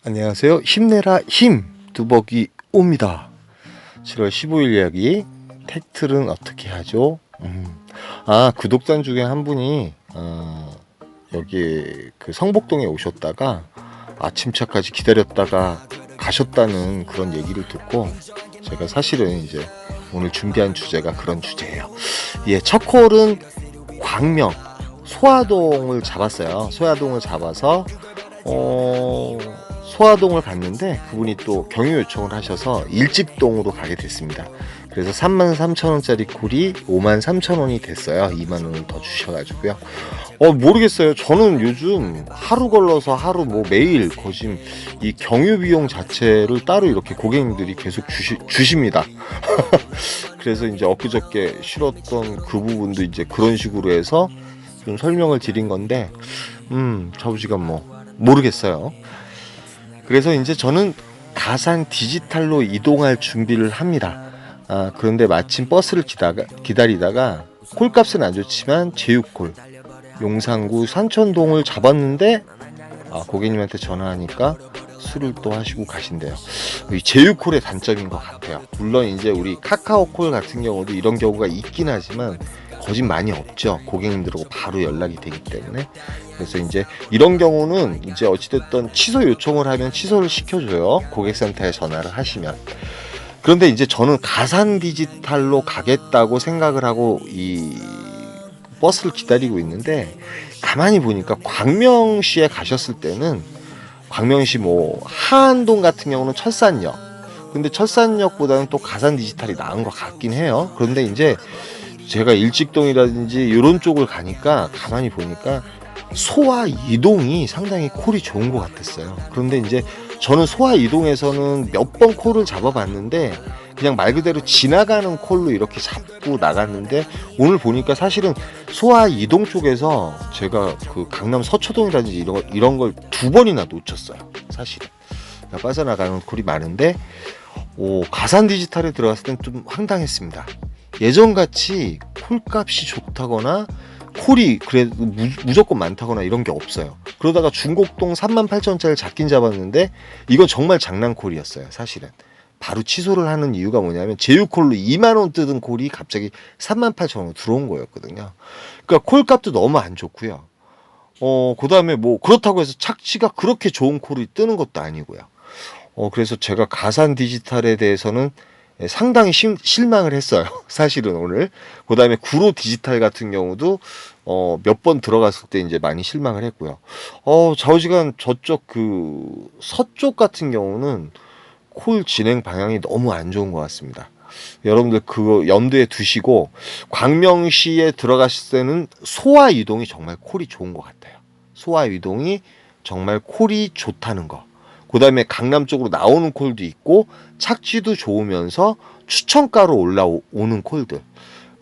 안녕하세요. 힘내라 힘 두벅이 옵니다. 7월 15일 이야기 텍틀은 어떻게 하죠? 구독자 중에 한 분이 여기 그 성복동에 오셨다가 아침차까지 기다렸다가 가셨다는 그런 얘기를 듣고 제가 사실은 이제 오늘 준비한 주제가 그런 주제예요. 예, 첫 콜은 광명 소화동을 잡았어요. 소화동을 잡아서 소화동을 갔는데 그분이 또 경유 요청을 하셔서 일직동으로 가게 됐습니다. 그래서 33,000원짜리 콜이 53,000원이 됐어요. 2만원을 더 주셔가지고요. 모르겠어요. 저는 요즘 하루 걸러서 하루 매일 거짐 이 경유 비용 자체를 따로 이렇게 고객님들이 계속 주십니다. 그래서 이제 엊그저께 실었던 그 부분도 이제 그런 식으로 해서 좀 설명을 드린 건데 좌우지간 모르겠어요. 그래서 이제 저는 가산 디지털로 이동할 준비를 합니다. 그런데 마침 버스를 기다리다가 콜값은 안 좋지만 제휴콜 용산구 산천동을 잡았는데 고객님한테 전화하니까 술을 또 하시고 가신대요. 이 제휴콜의 단점인 것 같아요. 물론 이제 우리 카카오콜 같은 경우도 이런 경우가 있긴 하지만 거진 많이 없죠. 고객님들하고 바로 연락이 되기 때문에. 그래서 이제 이런 경우는 이제 어찌됐든 취소 요청을 하면 취소를 시켜줘요. 고객센터에 전화를 하시면. 그런데 이제 저는 가산 디지털로 가겠다고 생각을 하고 이 버스를 기다리고 있는데 가만히 보니까 광명시에 가셨을 때는 광명시 하안동 같은 경우는 철산역. 근데 철산역보다는 또 가산 디지털이 나은 것 같긴 해요. 그런데 이제 제가 일직동이라든지 이런 쪽을 가니까 가만히 보니까 소화 이동이 상당히 콜이 좋은 것 같았어요. 그런데 이제 저는 소화 이동에서는 몇 번 콜을 잡아봤는데 그냥 말 그대로 지나가는 콜로 이렇게 잡고 나갔는데 오늘 보니까 사실은 소화 이동 쪽에서 제가 그 강남 서초동이라든지 이런 걸 2번이나 놓쳤어요. 사실은 빠져나가는 콜이 많은데 가산 디지털에 들어갔을 땐 좀 황당했습니다. 예전같이 콜값이 좋다거나 콜이 그래도 무조건 많다거나 이런 게 없어요. 그러다가 중곡동 38,000원짜리를 잡긴 잡았는데 이건 정말 장난콜이었어요. 사실은 바로 취소를 하는 이유가 뭐냐면 제휴콜로 2만원 뜯은 콜이 갑자기 38,000원으로 들어온 거였거든요. 그러니까 콜값도 너무 안 좋고요. 그 다음에 그렇다고 해서 착취가 그렇게 좋은 콜이 뜨는 것도 아니고요. 그래서 제가 가산 디지털에 대해서는 상당히 실망을 했어요. 사실은 오늘. 그 다음에 구로 디지털 같은 경우도 몇 번 들어갔을 때 이제 많이 실망을 했고요. 좌우지간 저쪽 그 서쪽 같은 경우는 콜 진행 방향이 너무 안 좋은 것 같습니다. 여러분들 그거 염두에 두시고 광명시에 들어갔을 때는 소화 이동이 정말 콜이 좋은 것 같아요. 소화 이동이 정말 콜이 좋다는 거. 그 다음에 강남 쪽으로 나오는 콜도 있고 착취도 좋으면서 추천가로 올라오는 콜들.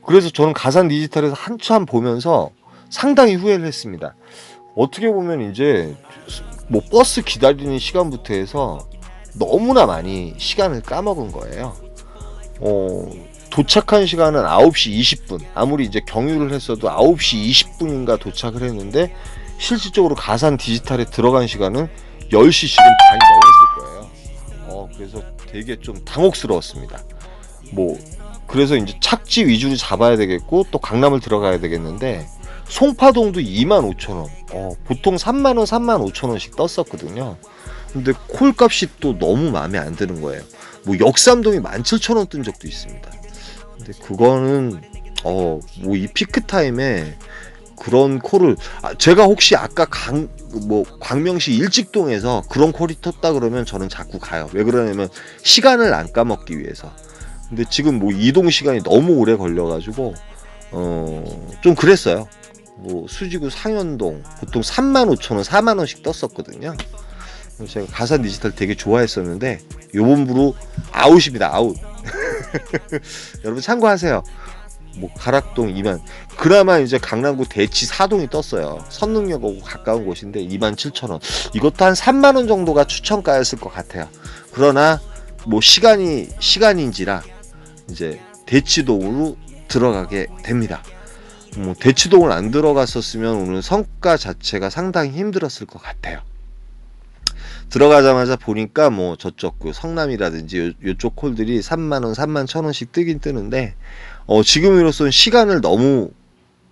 그래서 저는 가산 디지털에서 한참 보면서 상당히 후회를 했습니다. 어떻게 보면 이제 버스 기다리는 시간부터 해서 너무나 많이 시간을 까먹은 거예요. 도착한 시간은 9시 20분. 아무리 이제 경유를 했어도 9시 20분인가 도착을 했는데 실질적으로 가산 디지털에 들어간 시간은 10시 지금 반이 넘었을 거예요. 그래서 되게 좀 당혹스러웠습니다. 그래서 이제 착지 위주로 잡아야 되겠고 또 강남을 들어가야 되겠는데 송파동도 25,000원. 보통 3만원, 35,000원씩 떴었거든요. 근데 콜값이 또 너무 마음에 안 드는 거예요. 역삼동이 17,000원 뜬 적도 있습니다. 근데 그거는 이 피크 타임에 그런 콜을 제가 혹시 아까 광명시 일직동에서 그런 콜이 떴다 그러면 저는 자꾸 가요. 왜 그러냐면 시간을 안 까먹기 위해서. 근데 지금 이동 시간이 너무 오래 걸려가지고 좀 그랬어요. 수지구 상현동 보통 35,000원, 4만원씩 떴었거든요. 제가 가산 디지털 되게 좋아했었는데 요번부로 아웃입니다. 아웃. 여러분 참고하세요. 가락동 2만. 그나마 이제 강남구 대치 4동이 떴어요. 선릉역하고 가까운 곳인데 27,000원. 이것도 한 3만원 정도가 추천가였을 것 같아요. 그러나 시간인지라 이제 대치동으로 들어가게 됩니다. 대치동을 안 들어갔었으면 오늘 성과 자체가 상당히 힘들었을 것 같아요. 들어가자마자 보니까 뭐 저쪽 그 성남이라든지 요쪽 콜들이 3만원, 3만 1,000원씩 뜨긴 뜨는데 지금으로서는 시간을 너무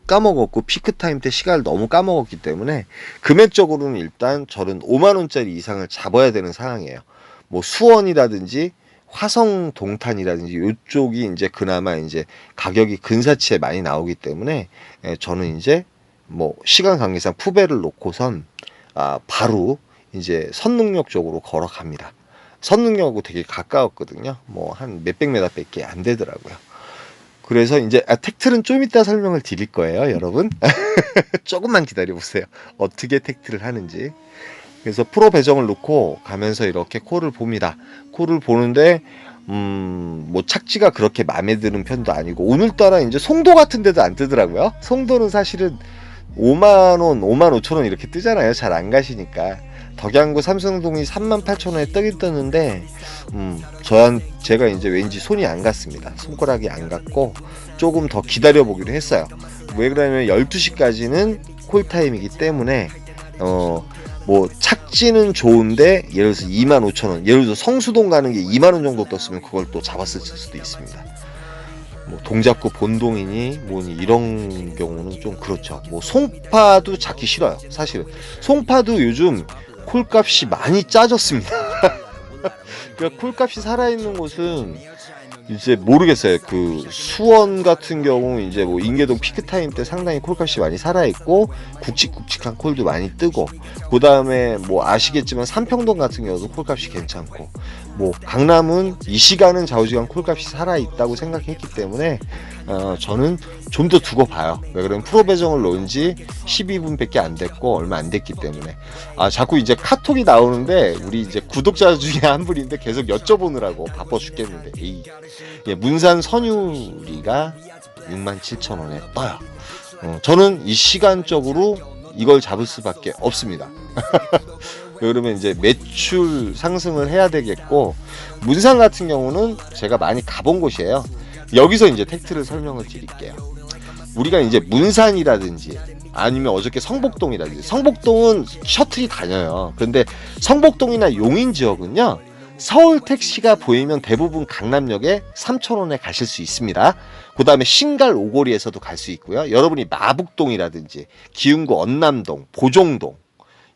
까먹었고 피크 타임 때 시간을 너무 까먹었기 때문에 금액적으로는 일단 저는 5만원짜리 이상을 잡아야 되는 상황이에요. 뭐 수원이라든지 화성 동탄이라든지 이쪽이 이제 그나마 이제 가격이 근사치에 많이 나오기 때문에 저는 이제 뭐 시간 관계상 푸베를 놓고선 바로 이제 선릉역 쪽으로 걸어갑니다. 선릉역하고 되게 가까웠거든요. 뭐 한 몇백 메다밖에 안 되더라고요. 그래서 이제 택트는 좀 이따 설명을 드릴 거예요, 여러분. 조금만 기다려 보세요. 어떻게 택트를 하는지. 그래서 프로 배정을 놓고 가면서 이렇게 콜을 봅니다. 콜을 보는데 뭐 착지가 그렇게 마음에 드는 편도 아니고 오늘따라 이제 송도 같은 데도 안 뜨더라고요. 송도는 사실은 5만원, 5만 5천원 이렇게 뜨잖아요. 잘 안 가시니까. 덕양구 삼성동이 38,000원에 뜨긴 떴는데 제가 이제 왠지 손이 안 갔습니다. 손가락이 안 갔고 조금 더 기다려 보기로 했어요. 왜 그러냐면 12시까지는 콜타임이기 때문에 뭐 착지는 좋은데 예를 들어서 25,000원, 예를 들어서 성수동 가는 게 2만원 정도 떴으면 그걸 또 잡았을 수도 있습니다. 뭐 동작구 본동이니 뭐니 이런 경우는 좀 그렇죠. 뭐 송파도 잡기 싫어요. 사실은 송파도 요즘 콜값이 많이 짜졌습니다. 그러니까 콜값이 살아있는 곳은 이제 모르겠어요. 그 수원 같은 경우 이제 뭐 인계동 피크타임 때 상당히 콜값이 많이 살아있고 굵직굵직한 콜도 많이 뜨고, 그 다음에 뭐 아시겠지만 삼평동 같은 경우도 콜값이 괜찮고, 뭐 강남은 이 시간은 좌우지간 콜값이 살아있다고 생각했기 때문에 저는 좀 더 두고 봐요. 왜 그러면 프로 배정을 놓은 지 12분밖에 안 됐고 얼마 안 됐기 때문에. 자꾸 이제 카톡이 나오는데 우리 이제 구독자 중에 한 분인데 계속 여쭤보느라고 바빠 죽겠는데 문산 선유리가 67,000원에 떠요. 저는 이 시간적으로 이걸 잡을 수밖에 없습니다. 그러면 이제 매출 상승을 해야 되겠고, 문산 같은 경우는 제가 많이 가본 곳이에요. 여기서 이제 팩트를 설명을 드릴게요. 우리가 이제 문산이라든지 아니면 어저께 성복동이라든지, 성복동은 셔틀이 다녀요. 그런데 성복동이나 용인 지역은요, 서울 택시가 보이면 대부분 강남역에 3,000원에 가실 수 있습니다. 그 다음에 신갈 오거리에서도 갈 수 있고요. 여러분이 마북동이라든지 기흥구 언남동, 보종동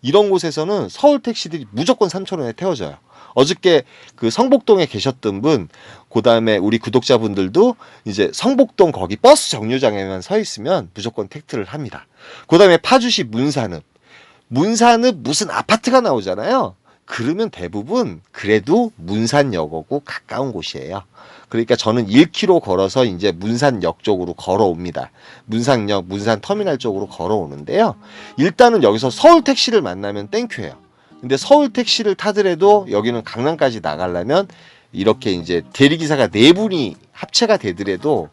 이런 곳에서는 서울 택시들이 무조건 3,000원에 태워져요. 어저께 그 성복동에 계셨던 분, 그 다음에 우리 구독자분들도 이제 성복동 거기 버스 정류장에만 서 있으면 무조건 택트를 합니다. 그 다음에 파주시 문산읍 무슨 아파트가 나오잖아요. 그러면 대부분 그래도 문산역하고 가까운 곳이에요. 그러니까 저는 1km 걸어서 이제 문산역 쪽으로 걸어옵니다. 문산역, 문산터미널 쪽으로 걸어오는데요. 일단은 여기서 서울 택시를 만나면 땡큐예요. 근데 서울 택시를 타더라도 여기는 강남까지 나가려면 이렇게 이제 대리기사가 4분이 합체가 되더라도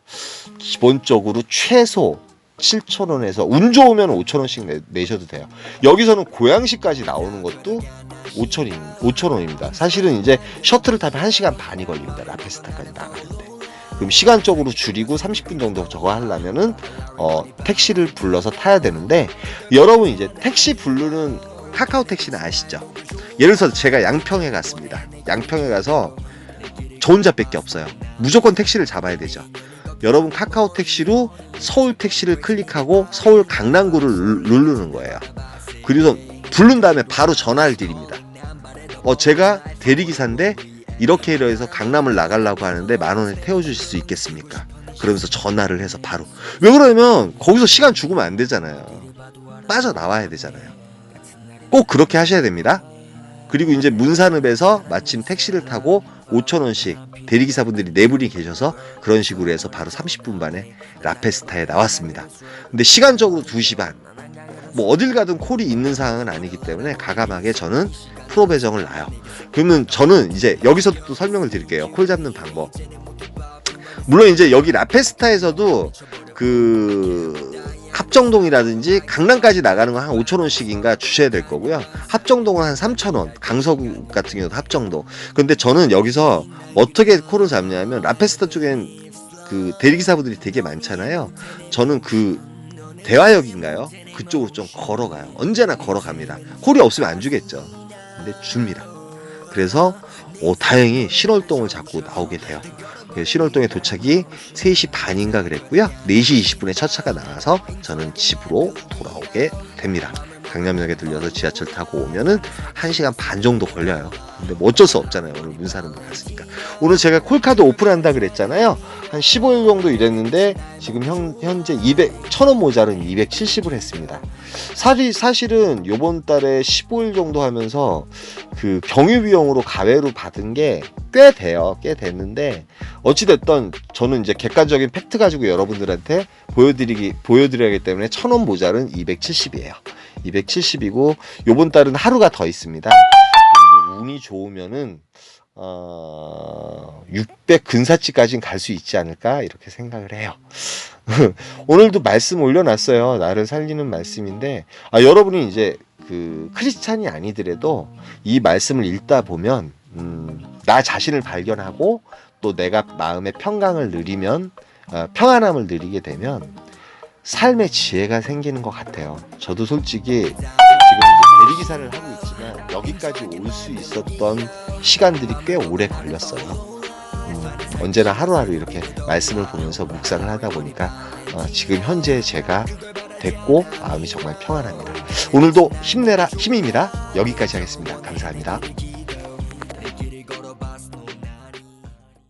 기본적으로 최소 7,000원에서 운 좋으면 5,000원씩 내셔도 돼요. 여기서는 고양시까지 나오는 것도 5,000원입니다. 사실은 이제 셔틀을 타면 1시간 반이 걸립니다. 라페스타까지 나가는데. 그럼 시간적으로 줄이고 30분 정도 저거 하려면은 택시를 불러서 타야 되는데, 여러분 이제 택시 부르는 카카오 택시는 아시죠? 예를 들어서 제가 양평에 갔습니다. 양평에 가서 저 혼자밖에 없어요. 무조건 택시를 잡아야 되죠. 여러분 카카오 택시로 서울 택시를 클릭하고 서울 강남구를 누르는 거예요. 그래서 부른 다음에 바로 전화를 드립니다. 제가 대리기사인데 이렇게 해서 강남을 나가려고 하는데 10,000원에 태워주실 수 있겠습니까? 그러면서 전화를 해서 바로. 왜 그러냐면 거기서 시간 죽으면 안 되잖아요. 빠져나와야 되잖아요. 꼭 그렇게 하셔야 됩니다. 그리고 이제 문산읍에서 마침 택시를 타고 5,000원씩 대리기사분들이 4분이 계셔서 그런 식으로 해서 바로 30분 만에 라페스타에 나왔습니다. 근데 시간적으로 2시 반. 뭐 어딜 가든 콜이 있는 상황은 아니기 때문에 가감하게 저는 프로 배정을 놔요. 그러면 저는 이제 여기서 또 설명을 드릴게요. 콜 잡는 방법. 물론 이제 여기 라페스타에서도 그 합정동이라든지 강남까지 나가는 거 한 5,000원씩인가 주셔야 될 거고요. 합정동은 한 3,000원, 강서구 같은 경우도 합정동. 근데 저는 여기서 어떻게 콜을 잡냐면, 라페스타 쪽엔 그 대리기사분들이 되게 많잖아요. 저는 그 대화역인가요? 그쪽으로 좀 걸어가요. 언제나 걸어갑니다. 콜이 없으면 안 주겠죠. 하는데 줍니다. 그래서 다행히 신월동을 잡고 나오게 돼요. 신월동에 도착이 3시 반인가 그랬고요. 4시 20분에 첫 차가 나와서 저는 집으로 돌아오게 됩니다. 강남역에 들려서 지하철 타고 오면은 1시간 반 정도 걸려요. 근데 뭐 어쩔 수 없잖아요. 오늘 문사는 못 갔으니까. 오늘 제가 콜카드 오픈한다 그랬잖아요. 한 15일 정도 일했는데 지금 현재 1,000원 모자른 270을 했습니다. 사실은 요번 달에 15일 정도 하면서 그 경유 비용으로 가외로 받은 게 꽤 돼요. 꽤 됐는데 어찌됐든 저는 이제 객관적인 팩트 가지고 여러분들한테 보여드려야기 때문에 1,000원 모자른 270이에요. 270이고 요번 달은 하루가 더 있습니다. 운이 좋으면은 600 근사치까지는 갈 수 있지 않을까 이렇게 생각을 해요. 오늘도 말씀 올려놨어요. 나를 살리는 말씀인데 여러분이 이제 그 크리스찬이 아니더라도 이 말씀을 읽다 보면 나 자신을 발견하고 또 내가 마음의 평강을 누리면 평안함을 누리게 되면 삶의 지혜가 생기는 것 같아요. 저도 솔직히 지금 이제 대리기사를 하고 있지만 여기까지 올 수 있었던 시간들이 꽤 오래 걸렸어요. 언제나 하루하루 이렇게 말씀을 보면서 묵상을 하다 보니까 지금 현재 제가 됐고 마음이 정말 평안합니다. 오늘도 힘내라 힘입니다. 여기까지 하겠습니다. 감사합니다.